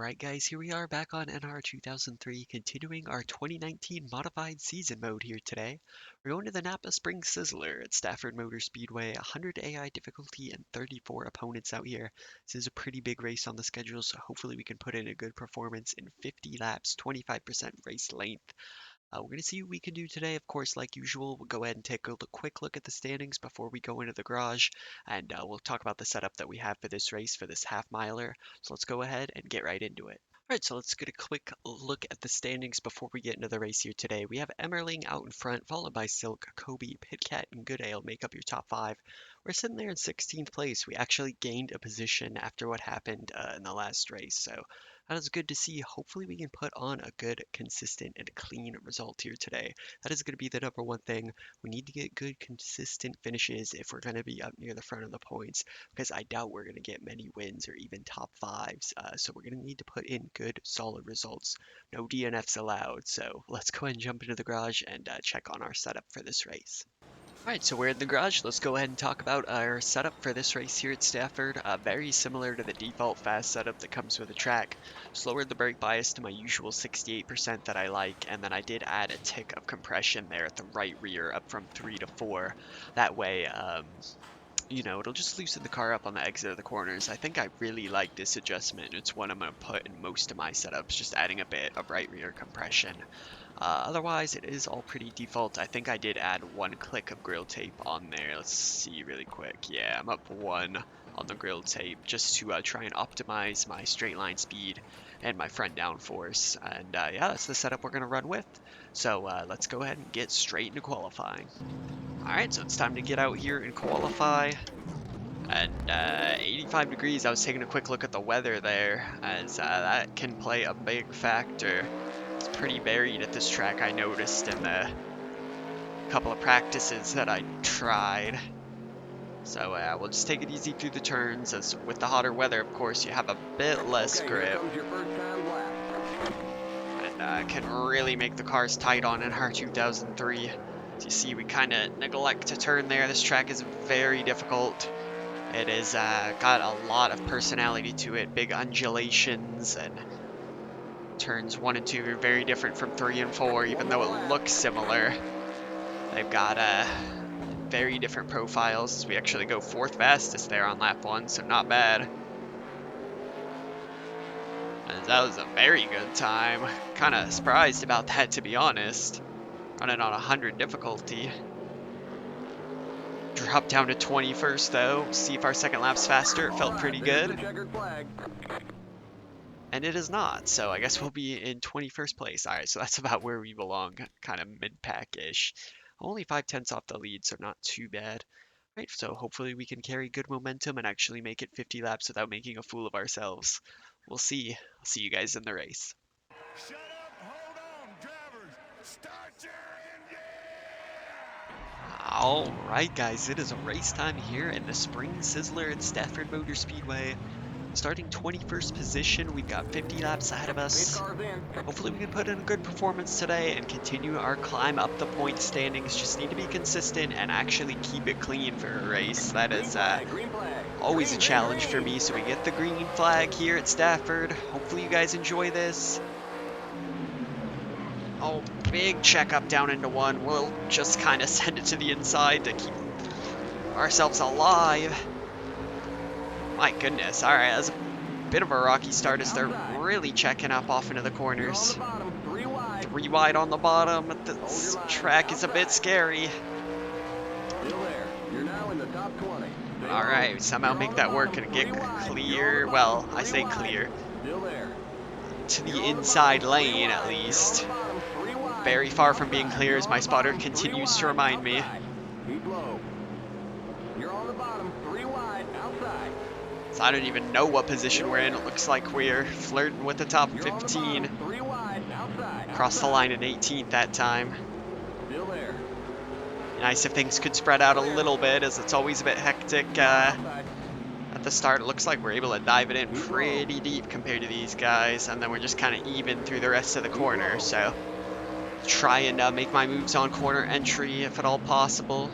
Alright guys, here we are back on NR2003, continuing our 2019 Modified Season Mode here today. We're going to the Napa Springs Sizzler at Stafford Motor Speedway, 100 AI difficulty and 34 opponents out here. This is a pretty big race on the schedule, so hopefully we can put in a good performance in 50 laps, 25% race length. We're going to see what we can do today. Of course, like usual, we'll go ahead and take a quick look at the standings before we go into the garage, and we'll talk about the setup that we have for this race, for this half miler. So let's go ahead and get right into it. All right, so let's get a quick look at the standings before we get into the race here today. We have Emmerling out in front, followed by Silk, Kobe, Pitcat, and Goodale make up your top five. We're sitting there in 16th place. We actually gained a position after what happened in the last race, so that is good to see. Hopefully we can put on a good, consistent, and clean result here today. That is going to be the number one thing. We need to get good, consistent finishes if we're going to be up near the front of the points, because I doubt we're going to get many wins or even top fives. So we're going to need to put in good, solid results. No DNFs allowed. So let's go ahead and jump into the garage and check on our setup for this race. Alright, so we're in the garage. Let's go ahead and talk about our setup for this race here at Stafford. Very similar to the default fast setup that comes with the track. Just lowered the brake bias to my usual 68% that I like, and then I did add a tick of compression there at the right rear, up from 3 to 4. That way, it'll just loosen the car up on the exit of the corners. I think I really like this adjustment. It's one I'm going to put in most of my setups, just adding a bit of right rear compression. Otherwise, it is all pretty default. I think I did add one click of grill tape on there. Let's see really quick. Yeah, I'm up one on the grill tape just to try and optimize my straight line speed and my front downforce. And yeah, that's the setup we're going to run with. So let's go ahead and get straight into qualifying. Alright, so it's time to get out here and qualify. And 85 degrees, I was taking a quick look at the weather there, as that can play a big factor. It's pretty buried at this track, I noticed in the couple of practices that I tried. So we'll just take it easy through the turns, as with the hotter weather, of course, you have a bit less grip. And can really make the cars tight on NR 2003. As you see, we kind of neglect to turn there. This track is very difficult. It has got a lot of personality to it, big undulations, and turns 1 and 2 are very different from 3 and 4, even though it looks similar. They've got very different profiles. We actually go 4th fastest there on lap 1, so not bad. And that was a very good time. Kind of surprised about that, to be honest. Running on 100 difficulty. Drop down to 21st though. See if our second lap's faster. It felt pretty good. And it is not, so I guess we'll be in 21st place. Alright, so that's about where we belong, kind of mid-pack-ish. Only 5/10 off the lead, so not too bad. Right, so hopefully we can carry good momentum and actually make it 50 laps without making a fool of ourselves. We'll see. I'll see you guys in the race. Shut up, hold on, drivers. Start your engine! Alright guys, it is race time here in the Spring Sizzler at Stafford Motor Speedway. Starting 21st position, we've got 50 laps ahead of us. Hopefully we can put in a good performance today and continue our climb up the point standings. Just need to be consistent and actually keep it clean for a race. That is always a challenge for me. So we get the green flag here at Stafford. Hopefully you guys enjoy this. Oh, big checkup down into 1. We'll just kind of send it to the inside to keep ourselves alive. My goodness, alright, that's a bit of a rocky start as they're really checking up off into the corners. 3 wide on the bottom. This track is a bit scary. Alright, somehow make that work and get clear. Well, I say clear. To the inside lane, at least. Very far from being clear, as my spotter continues to remind me. So I don't even know what position we're in. It looks like we're flirting with the top 15. Crossed the line in 18th that time. Nice if things could spread out a little bit, as it's always a bit hectic at the start. It looks like we're able to dive it in pretty deep compared to these guys, and then we're just kind of even through the rest of the corner. So try and make my moves on corner entry if at all possible.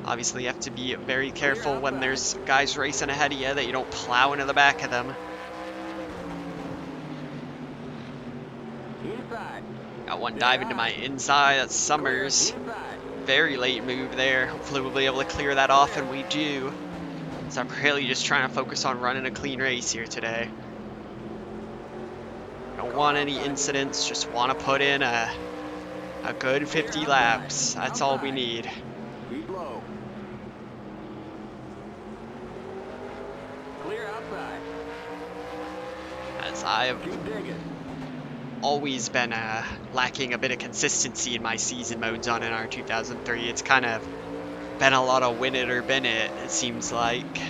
Obviously, you have to be very careful when there's guys racing ahead of you that you don't plow into the back of them. Inside. Got one diving to my inside. That's Summers. Very late move there. Hopefully we'll be able to clear that off, and we do. So I'm really just trying to focus on running a clean race here today. Don't want any incidents, just want to put in a good 50 laps. That's all we need. Keep low. Clear outside. As I've Keep digging. always been lacking a bit of consistency in my season modes on NR2003. It's kind of been a lot of win it or bin it, it seems like.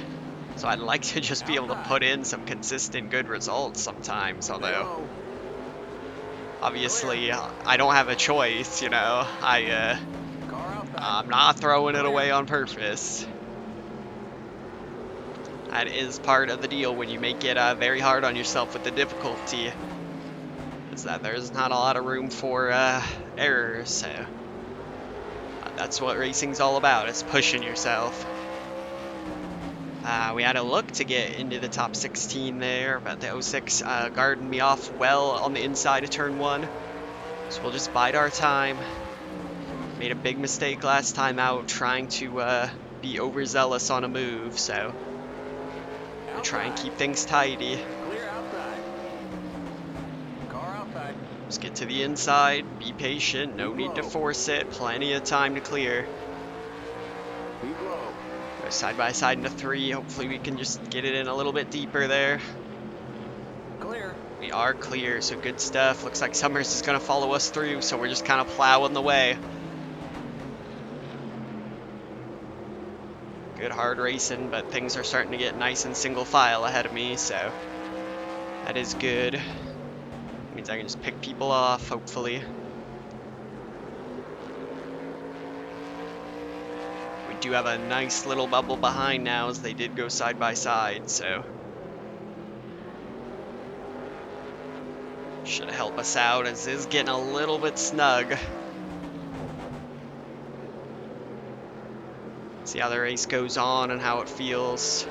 So I'd like to just be able to put in some consistent good results sometimes, although obviously I don't have a choice, you know. I'm not throwing it away on purpose. That is part of the deal when you make it very hard on yourself with the difficulty, is that there's not a lot of room for errors, so that's what racing's all about, is pushing yourself. We had a look to get into the top 16 there, but the 06 guarded me off well on the inside of turn 1. So we'll just bide our time. Made a big mistake last time out trying to be overzealous on a move, so I try and keep things tidy. Clear outside. Car outside. Just get to the inside, be patient, no need to force it, plenty of time to clear. Keep low. Go side by side into 3, hopefully we can just get it in a little bit deeper there. Clear. We are clear, so good stuff. Looks like Summers is going to follow us through, so we're just kind of plowing the way. Good hard racing, but things are starting to get nice and single file ahead of me, so that is good. Means I can just pick people off, hopefully. We do have a nice little bubble behind now, as they did go side by side, so should help us out, as it is getting a little bit snug. See how the race goes on and how it feels.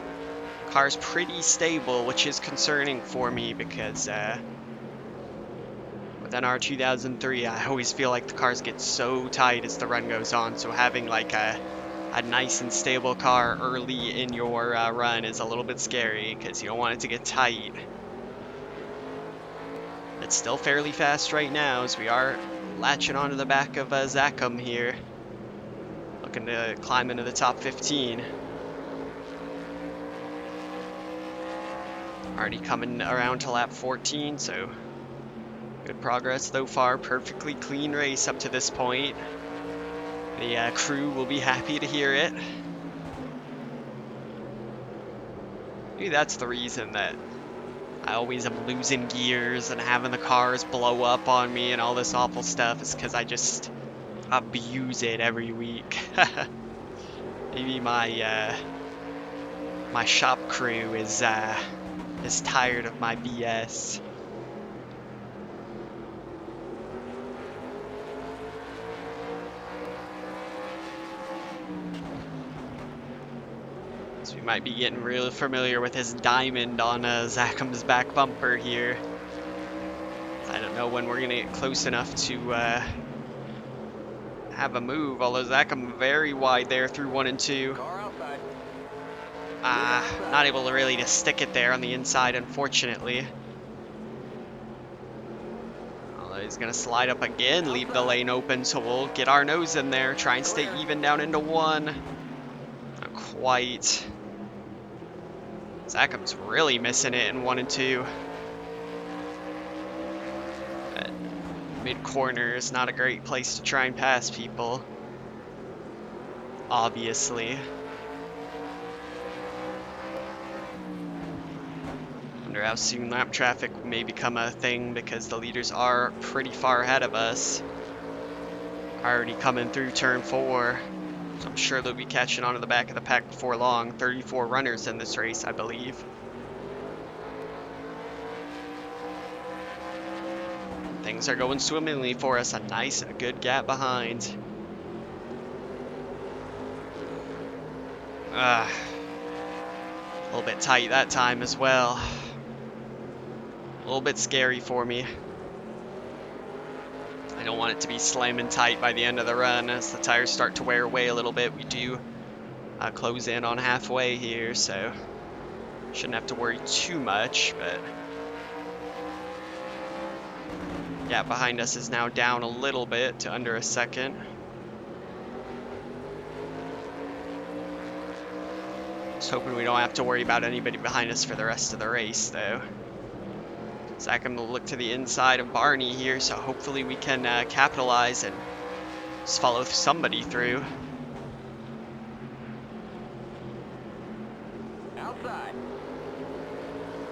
Car's pretty stable, which is concerning for me because with NR2003, I always feel like the cars get so tight as the run goes on. So having like a nice and stable car early in your run is a little bit scary because you don't want it to get tight. It's still fairly fast right now, as we are latching onto the back of Zachem here. Looking to climb into the top 15. Already coming around to lap 14, so good progress so far. Perfectly clean race up to this point. The crew will be happy to hear it. Maybe that's the reason that I always am losing gears and having the cars blow up on me and all this awful stuff, is because I just abuse it every week. Maybe my my shop crew is tired of my BS. So we might be getting really familiar with his diamond on Zachem's back bumper here. I don't know when we're gonna get close enough to have a move, although Zachem very wide there through 1 and 2. Car outside. Not able to really just stick it there on the inside, unfortunately. Although he's gonna slide up again, leave the lane open, so we'll get our nose in there, try and stay even down into 1. Not quite. Zachem's really missing it in 1 and 2. Mid-corner is not a great place to try and pass people, obviously. Wonder how soon lap traffic may become a thing, because the leaders are pretty far ahead of us. Already coming through turn 4, so I'm sure they'll be catching on to the back of the pack before long. 34 runners in this race, I believe. Things are going swimmingly for us. A nice and good gap behind. A little bit tight that time as well. A little bit scary for me. don't want it to be slamming tight by the end of the run. As the tires start to wear away a little bit, we do close in on halfway here, so shouldn't have to worry too much, but yeah, behind us is now down a little bit to under a second. Just hoping we don't have to worry about anybody behind us for the rest of the race, though. Zach, I'm going to look to the inside of Barney here, so hopefully we can capitalize and just follow somebody through. Outside.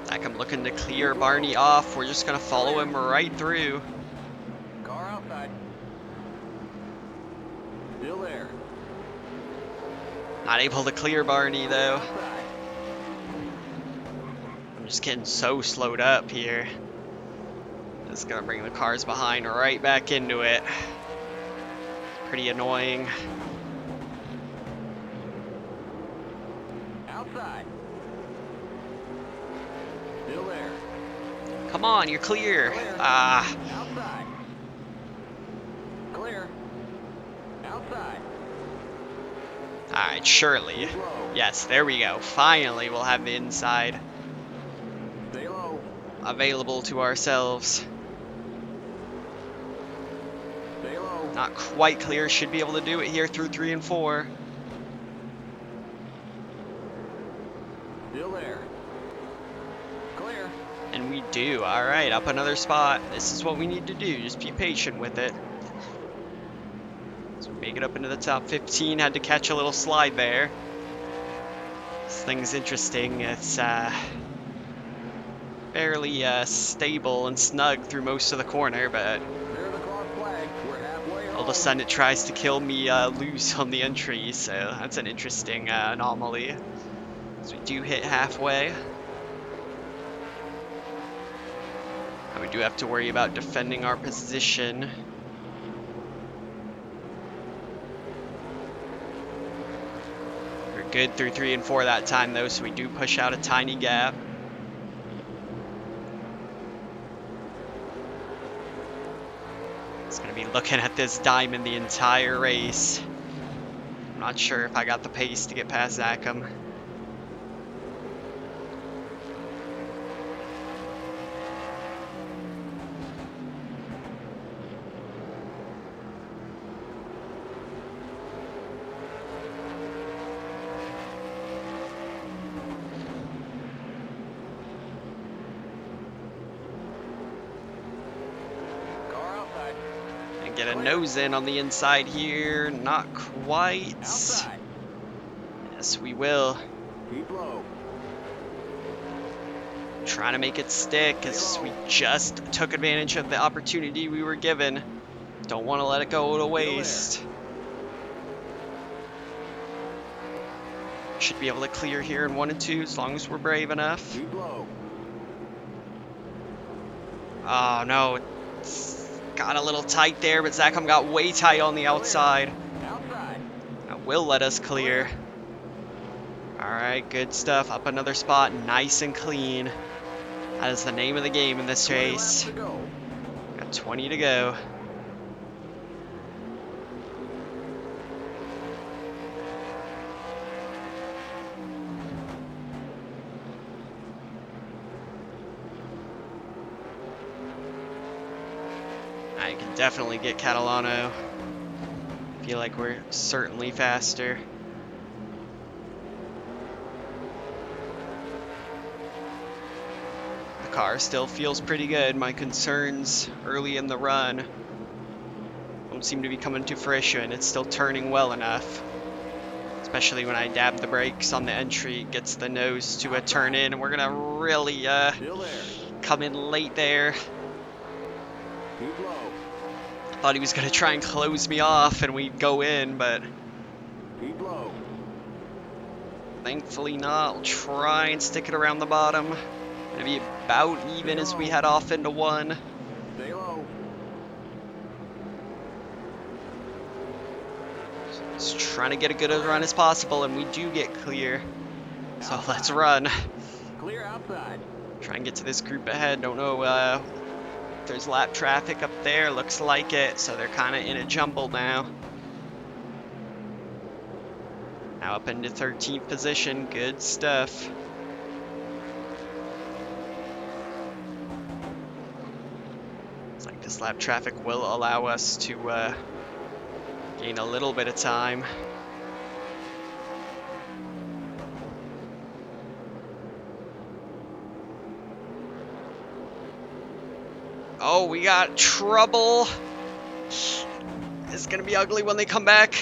Zach, I'm looking to clear Barney off. We're just going to follow him right through. Car outside. Still there. Not able to clear Barney, though. Outside. I'm just getting so slowed up here. Just gonna bring the cars behind right back into it. Pretty annoying. Outside. Still there. Come on, you're clear. Clear. Ah, Outside. Clear. Outside. alright, surely. Keep low. Yes, there we go. Finally, we'll have the inside Stay low. available to ourselves. Stay low. Not quite clear. Should be able to do it here through 3 and 4. Still there. Clear. And we do. Alright, up another spot. This is what we need to do. Just be patient with it. So we make it up into the top 15. Had to catch a little slide there. This thing's interesting. It's fairly stable and snug through most of the corner, but Clear the clock flag. We're halfway all of a sudden it tries to kill me loose on the entry, so that's an interesting anomaly. So we do hit halfway. And we do have to worry about defending our position. We're good through 3 and 4 that time though, so we do push out a tiny gap. It's gonna be looking at this diamond the entire race. I'm not sure if I got the pace to get past Zachem. Car outside. And get a nose in on the inside here. Not quite. Outside. Yes, we will. Keep low. Trying to make it stick as we just took advantage of the opportunity we were given. Don't want to let it go to waste. Should be able to clear here in 1 and 2 as long as we're brave enough. Keep low. Oh no, it's got a little tight there, but Zachem got way tight on the outside. Outside. That will let us clear. Alright, good stuff. Up another spot, nice and clean. That is the name of the game in this 20 laps race. to go. Got 20 to go. I can definitely get Catalano. Feel like we're certainly faster. The car still feels pretty good. My concerns early in the run don't seem to be coming to fruition. It's still turning well enough. Especially when I dab the brakes on the entry, it gets the nose to a turn in, and we're gonna really Still there. come in late there. Keep low. Thought he was gonna try and close me off and we'd go in, but Keep low. thankfully not. We'll try and stick it around the bottom. Gonna be about even as we head off into 1. Stay low. Just trying to get a good a run as possible, and we do get clear. So let's run. Clear outside. Try and get to this group ahead. Don't know if there's lap traffic up there. Looks like it, so they're kind of in a jumble now. Now up into 13th position. Good stuff. Looks like this lap traffic will allow us to gain a little bit of time. Oh, we got trouble. It's gonna be ugly when they come back.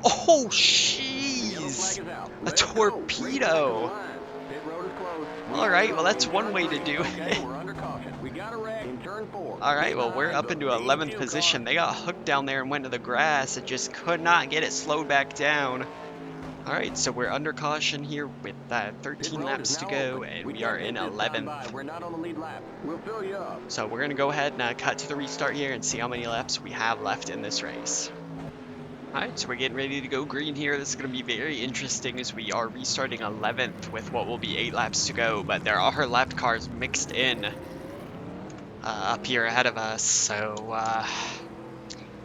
Oh, jeez. A torpedo. Alright, well that's one way to do it. Alright, well we're up into 11th position. They got hooked down there and went to the grass and just could not get it slowed back down. Alright, so we're under caution here with 13 laps to go, and we are in 11th. We're not on the lead lap. We'll fill you up. So we're going to go ahead and cut to the restart here and see how many laps we have left in this race. Alright, so we're getting ready to go green here. This is going to be very interesting as we are restarting 11th with what will be 8 laps to go, but there are lap cars mixed in up here ahead of us, so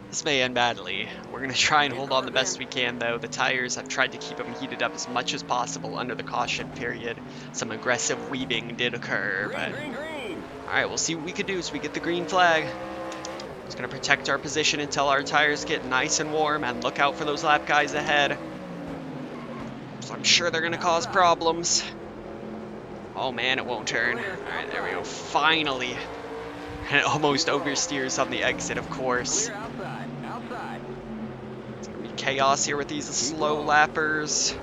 this may end badly. We're going to try and hold on the best we can, though. The tires, I've tried to keep them heated up as much as possible under the caution period. Some aggressive weaving did occur, but alright, we'll see what we can do as we get the green flag. Just going to protect our position until our tires get nice and warm, and look out for those lap guys ahead. So I'm sure they're going to cause problems. Oh man, it won't turn. Alright, there we go. Finally. And it almost oversteers on the exit, of course. It's going to be chaos here with these slow lappers.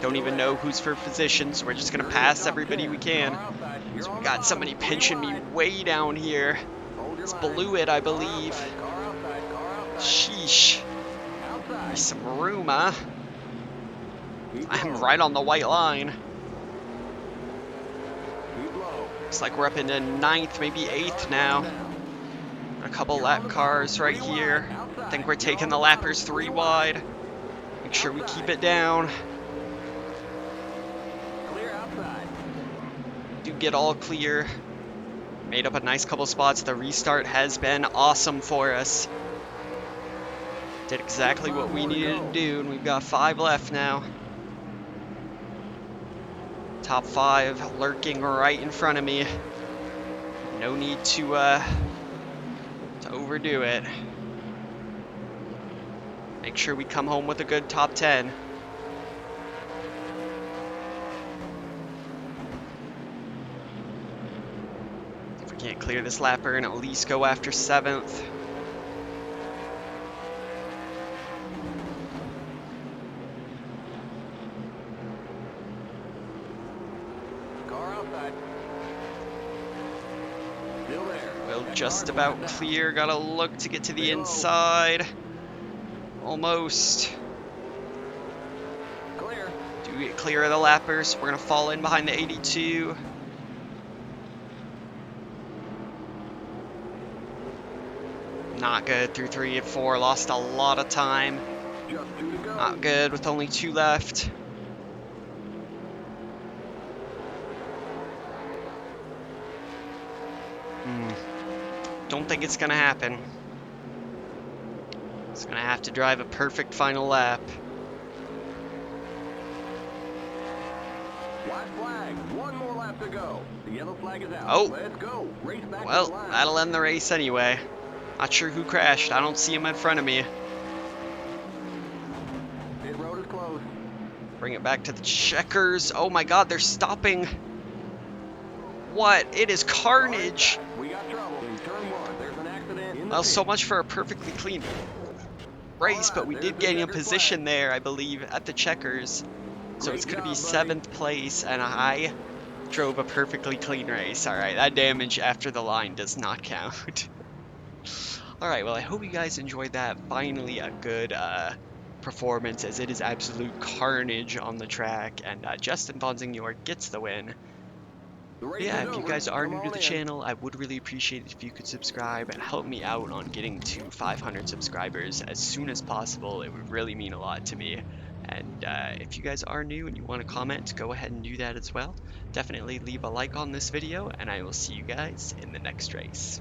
Don't even know who's for position, so we're just going to pass everybody we can. So we got somebody pinching me way down here. It's blew it, I believe. Sheesh. There's some room, huh? I'm right on the white line. Looks like we're up into 9th, maybe 8th now. A couple lap cars right here. I think we're taking the lappers 3 wide. Make sure we keep it down. Do get all clear. Made up a nice couple spots. The restart has been awesome for us. Did exactly what we needed to do, and we've got 5 left now. Top 5 lurking right in front of me. No need to overdo it. Make sure we come home with a good top 10. If we can't clear this lapper and at least go after 7th. Just about clear. Gotta look to get to the inside. Almost. Clear. Do we get clear of the lappers? We're gonna fall in behind the 82. Not good through 3 and 4. Lost a lot of time. Not good with only 2 left. Don't think it's gonna happen. It's gonna have to drive a perfect final lap. White flag. One more lap to go. The yellow flag is out. Oh. Let's go. Race back Well, to the line. that'll end the race anyway. Not sure who crashed. I don't see him in front of me. Pit road is closed. Bring it back to the checkers. Oh my god, they're stopping. What? It is carnage. We got trouble in turn 1. There's an accident in the Well, pit. so much for a perfectly clean race, but we did gain a position there, I believe, at the checkers. So it's going to be 7th place, and I drove a perfectly clean race. Alright, that damage after the line does not count. Alright, well, I hope you guys enjoyed that. Finally, a good performance, as it is absolute carnage on the track, and Justin Von Zignor gets the win. Yeah, if you guys are new to the channel, I would really appreciate it if you could subscribe and help me out on getting to 500 subscribers as soon as possible. It would really mean a lot to me. And if you guys are new and you want to comment, go ahead and do that as well. Definitely leave a like on this video, and I will see you guys in the next race.